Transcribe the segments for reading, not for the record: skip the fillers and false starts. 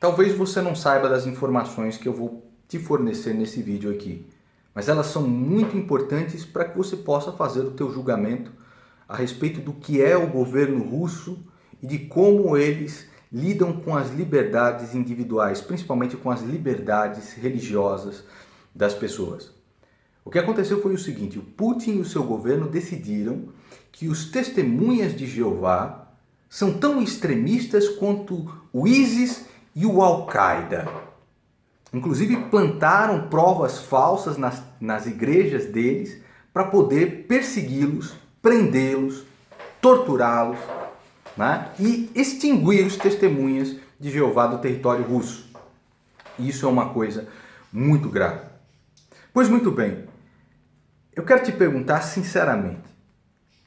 Talvez você não saiba das informações que eu vou te fornecer nesse vídeo aqui, mas elas são muito importantes para que você possa fazer o teu julgamento a respeito do que é o governo russo e de como eles lidam com as liberdades individuais, principalmente com as liberdades religiosas das pessoas. O que aconteceu foi o seguinte: o Putin e o seu governo decidiram que os testemunhas de Jeová são tão extremistas quanto o ISIS e o Al-Qaeda. Inclusive plantaram provas falsas nas igrejas deles para poder persegui-los, prendê-los, torturá-los, né? E extinguir os testemunhas de Jeová do território russo. Isso é uma coisa muito grave. Pois muito bem, eu quero te perguntar sinceramente,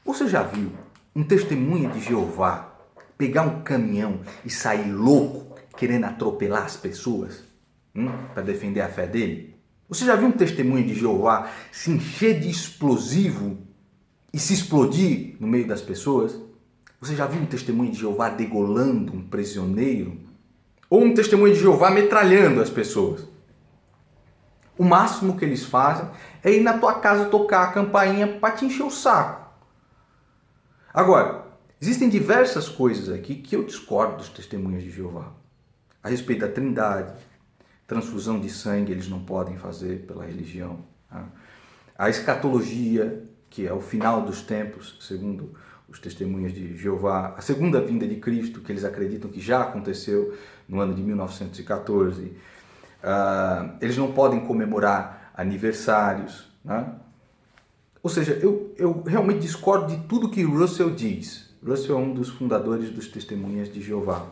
você já viu um testemunha de Jeová pegar um caminhão e sair louco, querendo atropelar as pessoas para defender a fé dele? Você já viu um testemunha de Jeová se encher de explosivo e se explodir no meio das pessoas? Você já viu um testemunha de Jeová degolando um prisioneiro? Ou um testemunha de Jeová metralhando as pessoas? O máximo que eles fazem é ir na tua casa tocar a campainha para te encher o saco. Agora, existem diversas coisas aqui que eu discordo dos testemunhas de Jeová. A respeito da Trindade, transfusão de sangue eles não podem fazer pela religião. A escatologia, que é o final dos tempos, segundo os testemunhas de Jeová. A segunda vinda de Cristo, que eles acreditam que já aconteceu no ano de 1914. Eles não podem comemorar aniversários, né? Ou seja, eu realmente discordo de tudo que Russell diz. Russell é um dos fundadores dos Testemunhas de Jeová.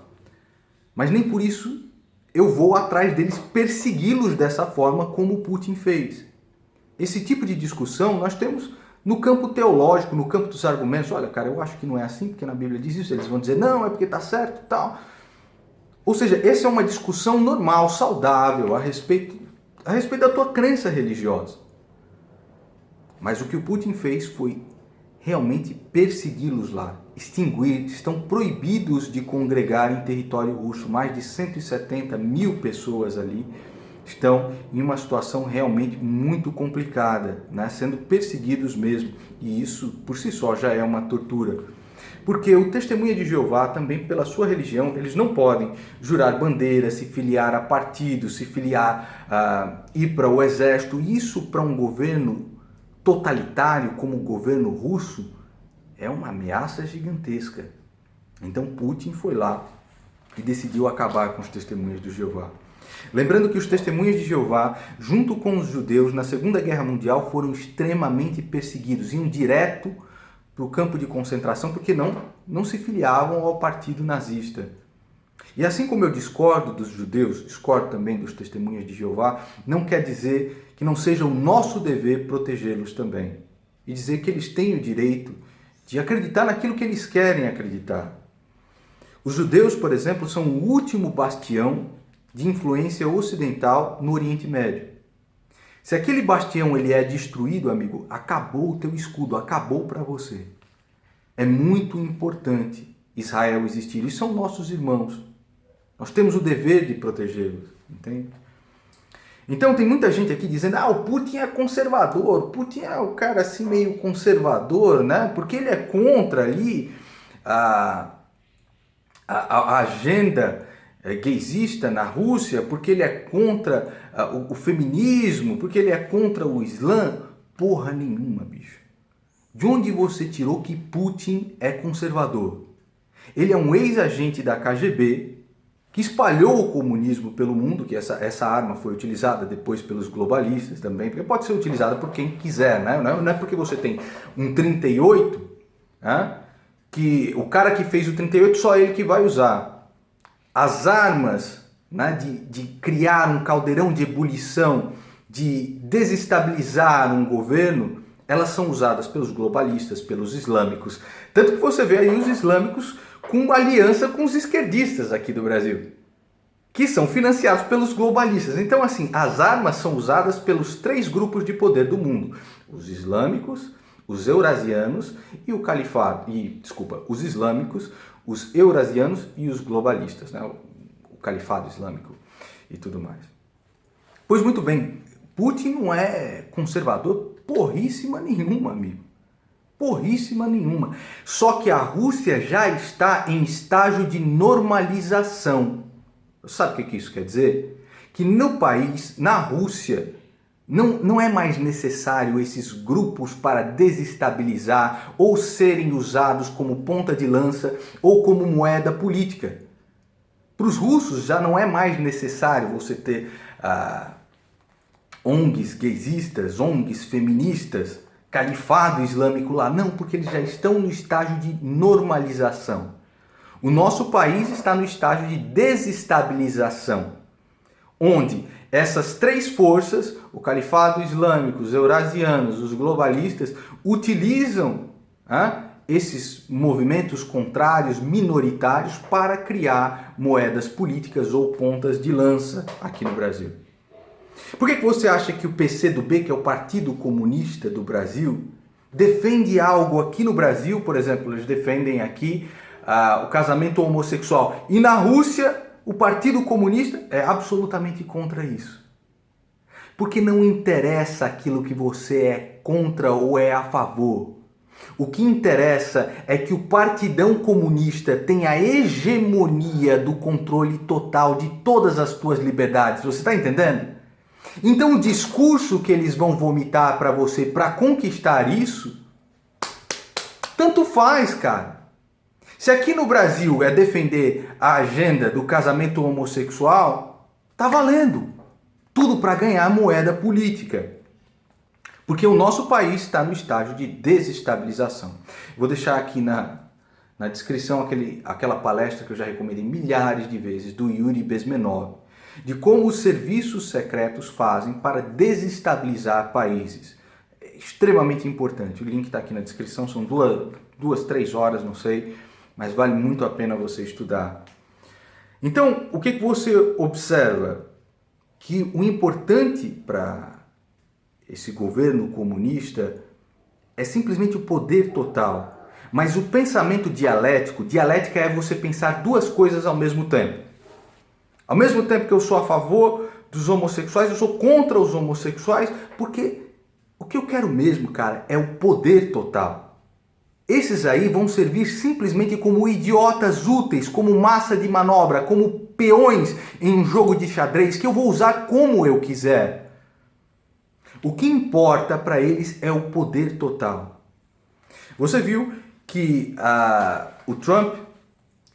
Mas nem por isso eu vou atrás deles persegui-los dessa forma como o Putin fez. Esse tipo de discussão nós temos no campo teológico, no campo dos argumentos. Olha, cara, eu acho que não é assim, porque na Bíblia diz isso. Eles vão dizer, não, é porque está certo e tal. Ou seja, essa é uma discussão normal, saudável, a respeito da tua crença religiosa. Mas o que o Putin fez foi realmente persegui-los lá, extinguir, estão proibidos de congregar em território russo. Mais de 170 mil pessoas ali estão em uma situação realmente muito complicada, né? Sendo perseguidos mesmo. E isso por si só já é uma tortura. Porque o testemunha de Jeová, também pela sua religião, eles não podem jurar bandeira, se filiar a partidos, se filiar, ir para o exército. Isso para um governo totalitário como o governo russo é uma ameaça gigantesca. Então Putin foi lá e decidiu acabar com os testemunhas de Jeová. Lembrando que os testemunhas de Jeová, junto com os judeus, na Segunda Guerra Mundial foram extremamente perseguidos, iam direto para o campo de concentração porque não se filiavam ao partido nazista. E assim como eu discordo dos judeus, discordo também dos testemunhas de Jeová, não quer dizer que não seja o nosso dever protegê-los também. E dizer que eles têm o direito de acreditar naquilo que eles querem acreditar. Os judeus, por exemplo, são o último bastião de influência ocidental no Oriente Médio. Se aquele bastião ele é destruído, amigo, acabou o teu escudo, acabou para você. É muito importante Israel existir. E são nossos irmãos. Nós temos o dever de protegê-los, entende? Então tem muita gente aqui dizendo, o Putin é conservador, o Putin é o cara assim meio conservador, né? Porque ele é contra ali a agenda gaysista na Rússia, porque ele é contra o feminismo, porque ele é contra o Islã. Porra nenhuma, bicho. De onde você tirou que Putin é conservador? Ele é um ex-agente da KGB que espalhou o comunismo pelo mundo, que essa arma foi utilizada depois pelos globalistas também, porque pode ser utilizada por quem quiser, né? Não é porque você tem um 38, né? Que o cara que fez o 38 só ele que vai usar. As armas, né, de criar um caldeirão de ebulição, de desestabilizar um governo, elas são usadas pelos globalistas, pelos islâmicos. Tanto que você vê aí os islâmicos com aliança com os esquerdistas aqui do Brasil, que são financiados pelos globalistas. Então, assim, as armas são usadas pelos 3 grupos de poder do mundo: os islâmicos, os eurasianos e o califado. Os islâmicos, os eurasianos e os globalistas, né? O califado islâmico e tudo mais. Pois muito bem, Putin não é conservador porríssima nenhuma, amigo. Porríssima nenhuma. Só que a Rússia já está em estágio de normalização. Sabe o que isso quer dizer? Que no país, na Rússia, não é mais necessário esses grupos para desestabilizar ou serem usados como ponta de lança ou como moeda política. Para os russos já não é mais necessário você ter ONGs gaysistas, ONGs feministas, califado islâmico lá. Não, porque eles já estão no estágio de normalização. O nosso país está no estágio de desestabilização, onde essas três forças, o califado islâmico, os eurasianos, os globalistas, utilizam esses movimentos contrários, minoritários, para criar moedas políticas ou pontas de lança aqui no Brasil. Por que você acha que o PCdoB, que é o Partido Comunista do Brasil, defende algo aqui no Brasil? Por exemplo, eles defendem aqui o casamento homossexual. E na Rússia, o Partido Comunista é absolutamente contra isso. Porque não interessa aquilo que você é contra ou é a favor. O que interessa é que o Partidão Comunista tenha a hegemonia do controle total de todas as tuas liberdades. Você está entendendo? Então o discurso que eles vão vomitar para você para conquistar isso, tanto faz, cara. Se aqui no Brasil é defender a agenda do casamento homossexual, tá valendo. Tudo para ganhar moeda política. Porque o nosso país está no estágio de desestabilização. Vou deixar aqui na descrição aquela palestra que eu já recomendei milhares de vezes, do Yuri Bezmenov, de como os serviços secretos fazem para desestabilizar países. É extremamente importante. O link está aqui na descrição, são 3 horas, não sei, mas vale muito a pena você estudar. Então, o que você observa? Que o importante para esse governo comunista é simplesmente o poder total. Mas o pensamento dialética é você pensar duas coisas ao mesmo tempo. Ao mesmo tempo que eu sou a favor dos homossexuais, eu sou contra os homossexuais, porque o que eu quero mesmo, cara, é o poder total. Esses aí vão servir simplesmente como idiotas úteis, como massa de manobra, como peões em um jogo de xadrez que eu vou usar como eu quiser. O que importa para eles é o poder total. Você viu que o Trump,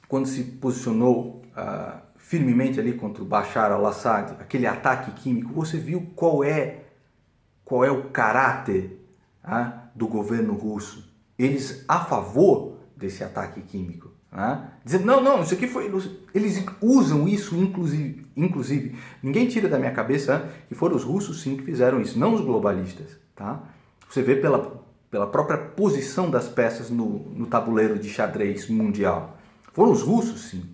quando se posicionou firmemente ali contra o Bashar al-Assad, aquele ataque químico, você viu qual é o caráter do governo russo? Eles a favor desse ataque químico, dizendo, não, isso aqui foi... Eles usam isso, inclusive, ninguém tira da minha cabeça que foram os russos sim que fizeram isso, não os globalistas, tá? Você vê pela própria posição das peças no tabuleiro de xadrez mundial. Foram os russos sim.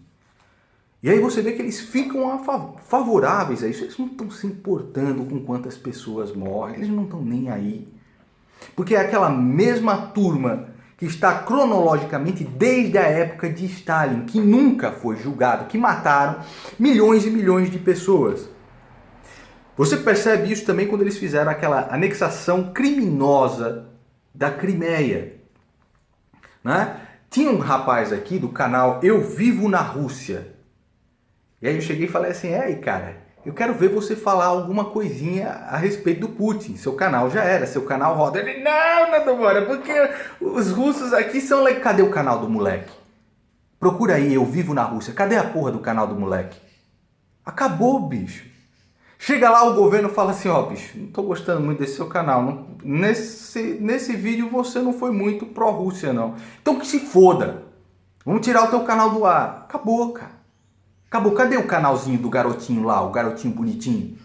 E aí você vê que eles ficam favoráveis a isso, eles não estão se importando com quantas pessoas morrem, eles não estão nem aí. Porque é aquela mesma turma que está cronologicamente desde a época de Stalin, que nunca foi julgado, que mataram milhões e milhões de pessoas. Você percebe isso também quando eles fizeram aquela anexação criminosa da Crimeia. Tinha um rapaz aqui do canal Eu Vivo na Rússia. E aí eu cheguei e falei assim, cara, eu quero ver você falar alguma coisinha a respeito do Putin. Seu canal já era, seu canal roda. Ele, não, Nando Moura, porque os russos aqui são... Cadê o canal do moleque? Procura aí, Eu Vivo na Rússia. Cadê a porra do canal do moleque? Acabou, bicho. Chega lá, o governo fala assim, bicho, não tô gostando muito desse seu canal. Não, nesse vídeo você não foi muito pró-Rússia, não. Então que se foda. Vamos tirar o teu canal do ar. Acabou, cara. Acabou. Cadê o canalzinho do garotinho lá, o garotinho bonitinho?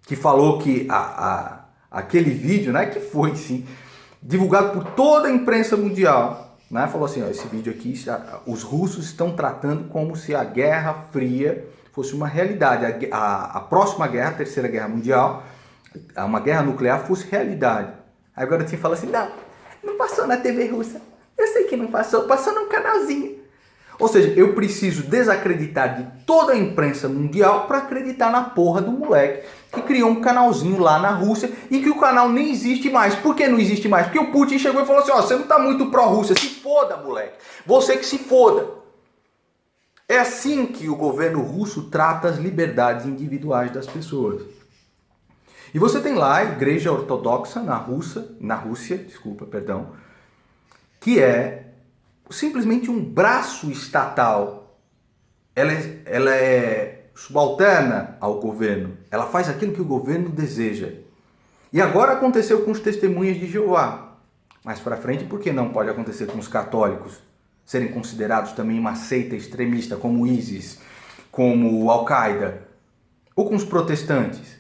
Que falou que aquele vídeo, que foi sim, divulgado por toda a imprensa mundial, falou assim, esse vídeo aqui, os russos estão tratando como se a Guerra Fria fosse uma realidade. A próxima guerra, a Terceira Guerra Mundial, uma guerra nuclear, fosse realidade. Aí o garotinho fala assim, não passou na TV russa. Eu sei que não passou, passou num canalzinho. Ou seja, eu preciso desacreditar de toda a imprensa mundial para acreditar na porra do moleque que criou um canalzinho lá na Rússia e que o canal nem existe mais. Por que não existe mais? Porque o Putin chegou e falou assim, ó, você não tá muito pró-Rússia, se foda, moleque. Você que se foda. É assim que o governo russo trata as liberdades individuais das pessoas. E você tem lá a Igreja Ortodoxa na Rússia, que é simplesmente um braço estatal. Ela é subalterna ao governo. Ela faz aquilo que o governo deseja. E agora aconteceu com os testemunhas de Jeová. Mais para frente, por que não pode acontecer com os católicos? Serem considerados também uma seita extremista, como o ISIS, como o Al-Qaeda. Ou com os protestantes,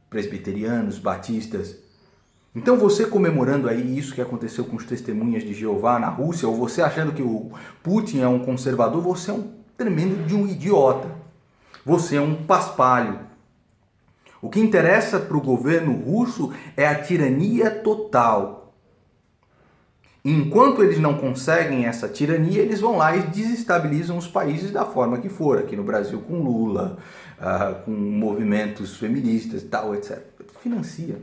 presbiterianos, batistas. Então você comemorando aí isso que aconteceu com os testemunhas de Jeová na Rússia, ou você achando que o Putin é um conservador, você é um tremendo de um idiota. Você é um paspalho. O que interessa para o governo russo é a tirania total. E enquanto eles não conseguem essa tirania, eles vão lá e desestabilizam os países da forma que for. Aqui no Brasil com Lula, com movimentos feministas e tal, etc. Financia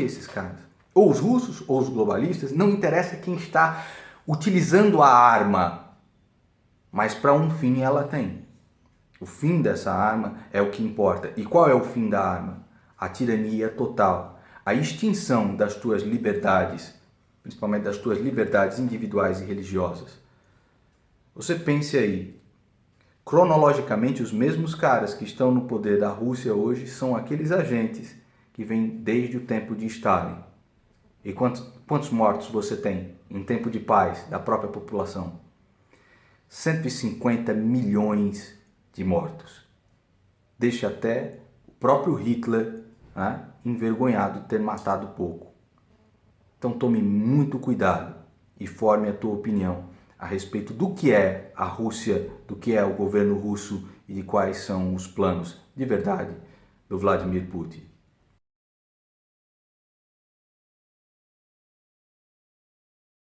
esses caras. Ou os russos, ou os globalistas, não interessa quem está utilizando a arma, mas para um fim ela tem. O fim dessa arma é o que importa. E qual é o fim da arma? A tirania total, a extinção das tuas liberdades, principalmente das tuas liberdades individuais e religiosas. Você pense aí, cronologicamente os mesmos caras que estão no poder da Rússia hoje são aqueles agentes que vêm desde o tempo de Stalin. E quantos mortos você tem em tempo de paz da própria população? 150 milhões de mortos. Deixa até o próprio Hitler envergonhado de ter matado pouco. Então tome muito cuidado e forme a tua opinião a respeito do que é a Rússia, do que é o governo russo e de quais são os planos de verdade do Vladimir Putin.